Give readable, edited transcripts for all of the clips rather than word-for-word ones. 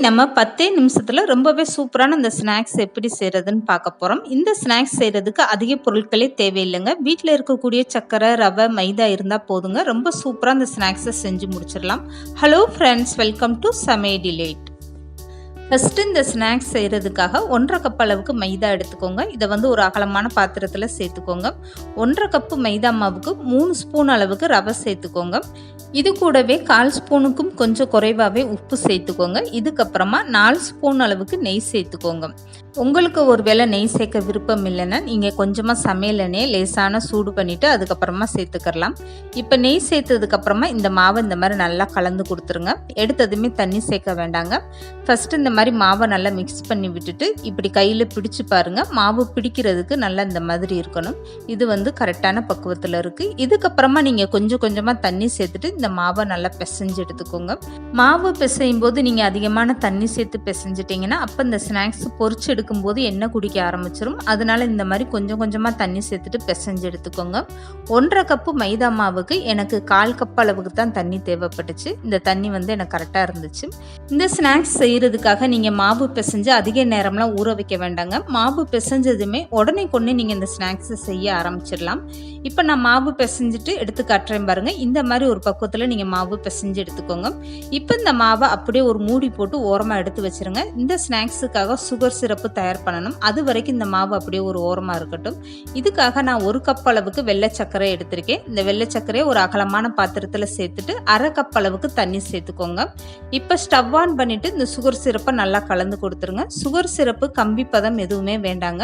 நம்ம 10 நிமிஷத்துல ரொம்பவே சூப்பரான இந்த ஸ்நாக்ஸ் எப்படி செய்யறதுன்னு பார்க்க போறோம். இந்த ஸ்நாக்ஸ் செய்யறதுக்கு அதிக பொருட்களே தேவையில்லைங்க. வீட்டில் இருக்கக்கூடிய சர்க்கரை, ரவை, மைதா இருந்தால் போதுங்க. ரொம்ப சூப்பராக இந்த ஸ்நாக்ஸை செஞ்சு முடிச்சிடலாம். ஹலோ ஃப்ரெண்ட்ஸ், வெல்கம் டு சமையல் டிலைட். ஃபஸ்ட்டு இந்த ஸ்நாக்ஸ் செய்கிறதுக்காக 1.5 கப் அளவுக்கு மைதா எடுத்துக்கோங்க. இதை ஒரு அகலமான பாத்திரத்தில் சேர்த்துக்கோங்க. 1.5 கப்பு மைதா மாவுக்கு 3 ஸ்பூன் அளவுக்கு ரவை சேர்த்துக்கோங்க. இது கூடவே 1/4 ஸ்பூனுக்கும் கொஞ்சம் குறைவாகவே உப்பு சேர்த்துக்கோங்க. இதுக்கப்புறமா 4 ஸ்பூன் அளவுக்கு நெய் சேர்த்துக்கோங்க. உங்களுக்கு ஒரு வேளை நெய் சேர்க்க விருப்பம் இல்லைன்னா நீங்கள் கொஞ்சமாக சமையல் எண்ணெயை லேசான சூடு பண்ணிவிட்டு அதுக்கப்புறமா சேர்த்துக்கலாம். இப்போ நெய் சேர்த்ததுக்கப்புறமா இந்த மாவை இந்த மாதிரி நல்லா கலந்து கொடுத்துருங்க. எடுத்ததுமே தண்ணி சேர்க்க வேண்டாங்க. ஃபஸ்ட்டு இந்த மாதிரி மாவை நல்லா மிக்ஸ் பண்ணி விட்டுட்டு இப்படி கையில் பிடிச்சு பாருங்கள். மாவு பிடிக்கிறதுக்கு நல்லா இந்த மாதிரி இருக்கணும். இது கரெக்டான பக்குவத்தில் இருக்குது. இதுக்கப்புறமா நீங்கள் கொஞ்சம் கொஞ்சமாக தண்ணி சேர்த்துட்டு இந்த மாவை நல்லா பிசைஞ்சு எடுத்துக்கோங்க. மாவு பிசையும் போது நீங்கள் அதிகமான தண்ணி சேர்த்து பிசைஞ்சிட்டிங்கன்னா அப்போ இந்த ஸ்நாக்ஸ் பொரிச்சு எடுக்கும்போது எண்ணெய் குடிக்க ஆரம்பிச்சிடும். அதனால இந்த மாதிரி கொஞ்சம் கொஞ்சமாக தண்ணி சேர்த்துட்டு பிசைஞ்சு எடுத்துக்கோங்க. 1.5 கப்பு மைதா மாவுக்கு எனக்கு 1/4 கப் அளவுக்கு தான் தண்ணி தேவைப்பட்டுச்சு. இந்த தண்ணி எனக்கு கரெக்டாக இருந்துச்சு. இந்த ஸ்நாக்ஸ் செய்கிறதுக்காக நீங்கள் மாவு பிசைஞ்சு அதிக நேரம்லாம் ஊற வைக்க வேண்டாங்க. மாவு பிசைஞ்சதுமே உடனே கொண்டு நீங்கள் இந்த ஸ்நாக்ஸை செய்ய ஆரம்பிச்சிடலாம். இப்போ நான் மாவு பிசைஞ்சிட்டு எடுத்து காட்டுறேன் பாருங்கள். இந்த மாதிரி ஒரு பக்குவத்தில் நீங்கள் மாவு பிசைஞ்சு எடுத்துக்கோங்க. இப்போ இந்த மாவை அப்படியே ஒரு மூடி போட்டு ஓரமாக எடுத்து வச்சுருங்க. இந்த ஸ்நாக்ஸுக்காக சுகர் சிரப்பு தயார் பண்ணணும். அது வரைக்கும் இந்த மாவு அப்படியே ஒரு ஓரமாக இருக்கட்டும். இதுக்காக நான் 1 கப் அளவுக்கு வெள்ளை சர்க்கரை எடுத்திருக்கேன். இந்த வெள்ளை சர்க்கரையை ஒரு அகலமான பாத்திரத்தில் சேர்த்துட்டு 1/2 கப் அளவுக்கு தண்ணி சேர்த்துக்கோங்க. இப்போ ஸ்டவ் ஆன் பண்ணிட்டு இந்த சுகர் சிரப்பை நல்லா கலந்து கொடுத்துருங்க. சுகர் சிரப்பு கம்பி பதம் எதுவுமே வேண்டாங்க.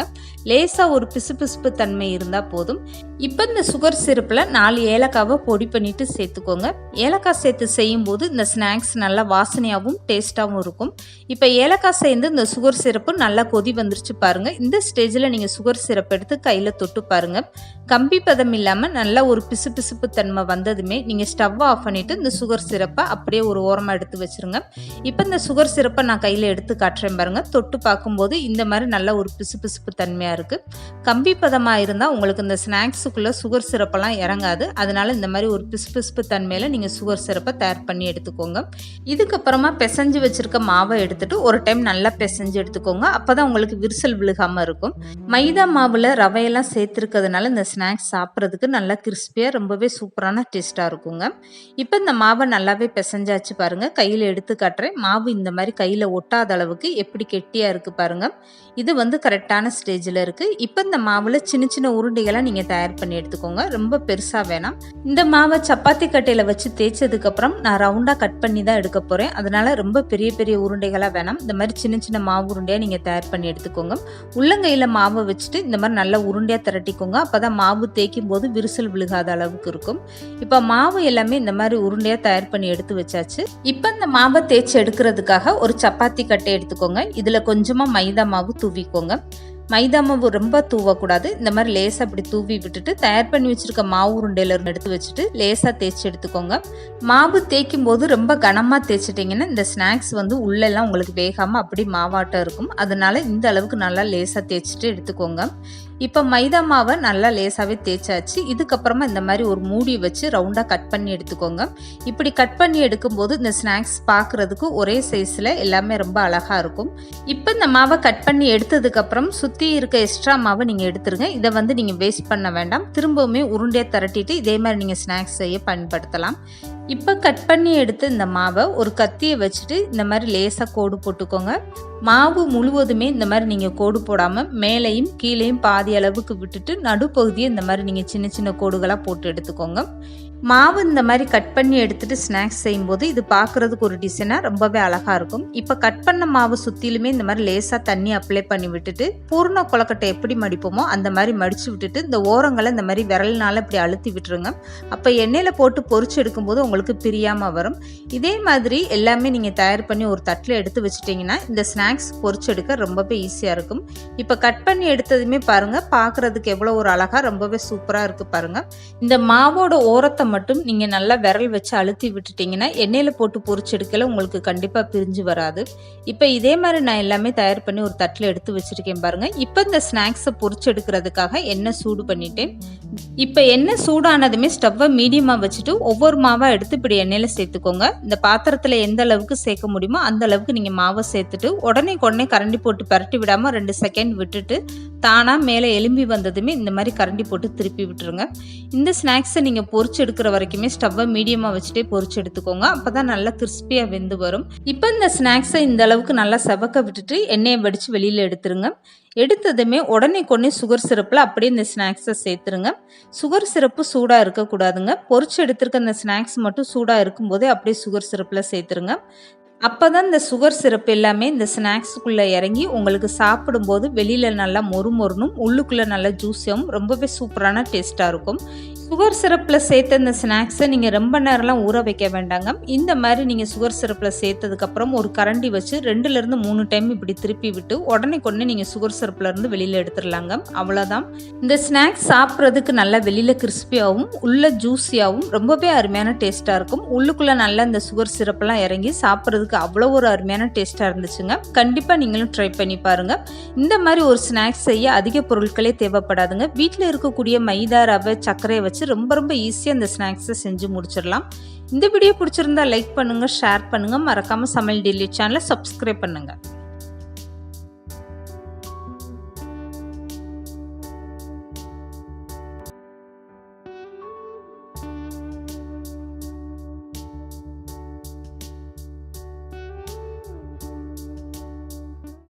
லேசாக ஒரு பிசுபிசுப்பு தன்மை இருந்தால் போதும். இப்போ இந்த சுகர் சிரப்பில் 4 ஏலக்காவை பொடி பண்ணிட்டு சேர்த்துக்கோங்க. ஏலக்காய் சேர்த்து செய்யும் போது இந்த ஸ்நாக்ஸ் நல்லா வாசனையாகவும் டேஸ்டாகவும் இருக்கும். இப்போ ஏலக்காய் சேர்ந்து இந்த சுகர் சிரப்பு நல்லா கொதி வந்துருச்சு பாருங்க. இந்த ஸ்டேஜில் நீங்கள் சுகர் சிரப் எடுத்து கையில் தொட்டு பாருங்க. கம்பி பதம் இல்லாமல் நல்லா ஒரு பிசுபிசுப்பு தன்மை வந்ததுமே நீங்கள் ஸ்டவ் ஆஃப் பண்ணிட்டு இந்த சுகர் சிரப்பை அப்படியே ஒரு ஓரமாக எடுத்து வச்சிருங்க. இப்போ இந்த சுகர் சிரப்பை நான் கையில் எடுத்து காட்டுறேன் பாருங்க. தொட்டு பார்க்கும்போது இந்த மாதிரி நல்ல ஒரு பிசுபிசுப்பு தன்மையாக இருக்கு. கம்பி பதமாக இருந்தால் உங்களுக்கு இந்த ஸ்நாக்ஸுக்குள்ள சுகர் சிரப்பெல்லாம் இறங்காது. அதனால இந்த மாதிரி ஒரு பிசுபிசுப்பு தன்மையில் நீங்கள் சுகர் சிரப்பை தயார் பண்ணி எடுத்துக்கோங்க. இதுக்கப்புறமா பிசைஞ்சு வச்சிருக்க மாவை எடுத்துட்டு ஒரு டைம் நல்லா பிசைஞ்சு எடுத்துக்கோங்க. அப்பதான் உங்களுக்கு விரிசல் விழுகாம இருக்கும். மைதா மாவுல ரவையெல்லாம் சேர்த்துருக்கிறதுனால இந்த ஸ்நாக்ஸ் சாப்பிட்றதுக்கு நல்லா கிறிஸ்பியா ரொம்பவே சூப்பரான டேஸ்டா இருக்குங்க. இப்போ இந்த மாவை நல்லாவே பிசைஞ்சாச்சு பாருங்க. கையில எடுத்து காட்டுறேன். மாவு இந்த மாதிரி கையில ஒட்டாத அளவுக்கு எப்படி கெட்டியா இருக்கு பாருங்க. இது கரெக்டான ஸ்டேஜில் இருக்கு. இப்போ இந்த மாவுல சின்ன சின்ன உருண்டைகளை நீங்க தயார் பண்ணி எடுத்துக்கோங்க. ரொம்ப பெருசா வேணாம். இந்த மாவை சப்பாத்தி கட்டையில வச்சு தேய்ச்சதுக்கு அப்புறம் நான் ரவுண்டா கட் பண்ணி தான் எடுக்க போறேன். அதனால ரொம்ப பெரிய பெரிய உருண்டைகளா வேணாம். இந்த மாதிரி சின்ன சின்ன மாவு உருண்டையா நீங்க தயார் பண்ணி எடுத்துக்கோங்க. உள்ளங்கையில் மாவை வச்சுட்டு இந்த மாதிரி நல்லா உருண்டையாக திரட்டிக்கோங்க. அப்போ தான் மாவு தேய்க்கும் போது விரிசல் விழுகாத அளவுக்கு இருக்கும். இப்போ மாவு எல்லாமே இந்த மாதிரி உருண்டையாக தயார் பண்ணி எடுத்து வச்சாச்சு. இப்போ இந்த மாவை தேய்ச்சி எடுக்கிறதுக்காக ஒரு சப்பாத்தி கட்டை எடுத்துக்கோங்க. இதில் கொஞ்சமாக மைதா மாவு தூவிக்கோங்க. மைதா மாவு ரொம்ப தூவக்கூடாது. இந்த மாதிரி லேசாக அப்படி தூவி விட்டுட்டு தயார் பண்ணி வச்சுருக்க மாவு உருண்டையில எடுத்து வச்சுட்டு லேசாக தேய்ச்சி எடுத்துக்கோங்க. மாவு தேய்க்கும் போது ரொம்ப கனமாக தேய்ச்சிட்டிங்கன்னா இந்த ஸ்நாக்ஸ் உள்ளெல்லாம் உங்களுக்கு வேகாமல் அப்படி மாவாட்டம் இருக்கும். அதனால இந்த அளவுக்கு நல்லா லேசாக தேய்ச்சிட்டு எடுத்துக்கோங்க. இப்போ மைதா மாவை நல்லா லேசாகவே தேய்ச்சாச்சு. இதுக்கப்புறமா இந்த மாதிரி ஒரு மூடி வச்சு ரவுண்டாக கட் பண்ணி எடுத்துக்கோங்க. இப்படி கட் பண்ணி எடுக்கும்போது இந்த ஸ்நாக்ஸ் பார்க்குறதுக்கு ஒரே சைஸில் எல்லாமே ரொம்ப அழகாக இருக்கும். இப்போ இந்த மாவை கட் பண்ணி எடுத்ததுக்கப்புறம் சுற்றி இருக்க எக்ஸ்ட்ரா மாவை நீங்கள் எடுத்துருங்க. இதை நீங்கள் வேஸ்ட் பண்ண வேண்டாம். திரும்பவுமே உருண்டையை திரட்டிட்டு இதே மாதிரி நீங்கள் ஸ்நாக்ஸ் செய்ய பயன்படுத்தலாம். இப்போ கட் பண்ணி எடுத்து இந்த மாவை ஒரு கத்தியை வச்சுட்டு இந்த மாதிரி லேசாக கோடு போட்டுக்கோங்க. மாவு முழுவதுமே இந்த மாதிரி நீங்கள் கோடு போடாமல் மேலேயும் கீழேயும் பாதி அளவுக்கு விட்டுட்டு நடுப்பகுதியை இந்த மாதிரி நீங்கள் சின்ன சின்ன கோடுகளாக போட்டு எடுத்துக்கோங்க. மாவு இந்த மாதிரி கட் பண்ணி எடுத்துட்டு ஸ்நாக்ஸ் செய்யும்போது இது பார்க்குறதுக்கு ஒரு டிசைனாக ரொம்பவே அழகாக இருக்கும். இப்போ கட் பண்ண மாவு சுற்றிலுமே இந்த மாதிரி லேசாக தண்ணி அப்ளை பண்ணி விட்டுட்டு பூர்ண கொலக்கட்டை எப்படி மடிப்போமோ அந்த மாதிரி மடித்து விட்டுட்டு இந்த ஓரங்களை இந்த மாதிரி விரல்னால இப்படி அழுத்தி விட்டுருங்க. அப்போ எண்ணெயில் போட்டு பொரிச்சு எடுக்கும்போது உங்களுக்கு பிரியாமல் வரும். இதே மாதிரி எல்லாமே நீங்கள் தயார் பண்ணி ஒரு தட்டில் எடுத்து வச்சுட்டிங்கன்னா இந்த ஸ்நாக்ஸ் பொரிச்சு எடுக்க ரொம்பவே ஈஸியாக இருக்கும். இப்போ கட் பண்ணி எடுத்ததுமே பாருங்கள், பார்க்குறதுக்கு எவ்வளோ ஒரு அழகாக ரொம்பவே சூப்பராக இருக்குது பாருங்கள். இந்த மாவோட ஓரத்தை மட்டும் நீங்கள் நல்லா விரல் வச்சு அழுத்தி விட்டுட்டிங்கன்னா எண்ணெயில் போட்டு பொரிச்செடுக்கல உங்களுக்கு கண்டிப்பாக பிரிஞ்சு வராது. இப்போ இதே மாதிரி நான் எல்லாமே தயார் பண்ணி ஒரு தட்டில் எடுத்து வச்சுருக்கேன் பாருங்கள். இப்போ இந்த ஸ்நாக்ஸை பொரிச்செடுக்கிறதுக்காக எண்ணெய் சூடு பண்ணிட்டேன். இப்போ எண்ணெய் சூடானதுமே ஸ்டவ்வை மீடியமாக வச்சுட்டு ஒவ்வொரு மாவாக எடுத்து இப்படி எண்ணெயில் சேர்த்துக்கோங்க. இந்த பாத்திரத்தில் எந்த அளவுக்கு சேர்க்க முடியுமோ அந்த அளவுக்கு நீங்கள் மாவை சேர்த்துட்டு உடனே கரண்டி போட்டு பரட்டி விடாமல் 2 செகண்ட் விட்டுட்டு தானாக மேலே எலும்பி வந்ததுமே இந்த மாதிரி கரண்டி போட்டு திருப்பி விட்டுருங்க. இந்த ஸ்நாக்ஸை நீங்கள் பொரிச்சு எடுக்கிற வரைக்குமே ஸ்டவ்வை மீடியமாக வச்சுட்டே பொரிச்சு எடுத்துக்கோங்க. அப்போ தான் நல்லா கிறிஸ்பியாக வெந்து வரும். இப்போ இந்த ஸ்நாக்ஸை இந்த அளவுக்கு நல்லா செவக்க விட்டுட்டு எண்ணெயை வடித்து வெளியில் எடுத்துருங்க. எடுத்ததுமே உடனே சுகர் சிரப்பில் அப்படியே இந்த ஸ்நாக்ஸை சேர்த்துருங்க. சுகர் சிரப்பு சூடாக இருக்கக்கூடாதுங்க. பொரிச்சு எடுத்துருக்க அந்த ஸ்நாக்ஸ் மட்டும் சூடாக இருக்கும்போதே அப்படியே சுகர் சிரப்பில் சேர்த்துருங்க. அப்போ தான் இந்த சுகர் சிரப் எல்லாமே இந்த ஸ்நாக்ஸுக்குள்ளே இறங்கி உங்களுக்கு சாப்பிடும்போது வெளியில் நல்லா மொறுமொறுனும் உள்ளுக்குள்ளே நல்லா ஜூஸியாகவும் ரொம்பவே சூப்பரான டேஸ்ட்டாக இருக்கும். சுகர் சிரப்பில் சேர்த்த இந்த ஸ்நாக்ஸை நீங்கள் ரொம்ப நேரம்லாம் ஊற வைக்க வேண்டாங்க. இந்த மாதிரி நீங்கள் சுகர் சிரப்பில் சேர்த்ததுக்கப்புறம் ஒரு கரண்டி வச்சு 2லேருந்து 3 டைம் இப்படி திருப்பி விட்டு உடனே நீங்கள் சுகர் சிரப்லேருந்து வெளியில் எடுத்துடலாங்க. அவ்வளோதான். இந்த ஸ்நாக்ஸ் சாப்பிட்றதுக்கு நல்லா வெளியில் கிறிஸ்பியாகவும் உள்ள ஜூஸியாகவும் ரொம்பவே அருமையான டேஸ்ட்டாக இருக்கும். உள்ளுக்குள்ளே நல்லா இந்த சுகர் சிரப்பெல்லாம் இறங்கி சாப்பிட்றதுக்கு அவ்வளோ ஒரு அருமையான டேஸ்ட்டாக இருந்துச்சுங்க. கண்டிப்பாக நீங்களும் ட்ரை பண்ணி பாருங்கள். இந்த மாதிரி ஒரு ஸ்நாக்ஸ் செய்ய அதிக பொருட்களே தேவைப்படாதுங்க. வீட்டில் இருக்கக்கூடிய மைதா, ரவை, சர்க்கரையை வச்சு ரொம்ப ஈஸியாக இந்த ஸ்நாக்ஸை செஞ்சு முடிச்சிடலாம். இந்த வீடியோ பிடிச்சிருந்தா லைக் பண்ணுங்கள், ஷேர் பண்ணுங்கள். மறக்காமல் சமையல் டெய்லி சேனலை சப்ஸ்கிரைப் பண்ணுங்கள்.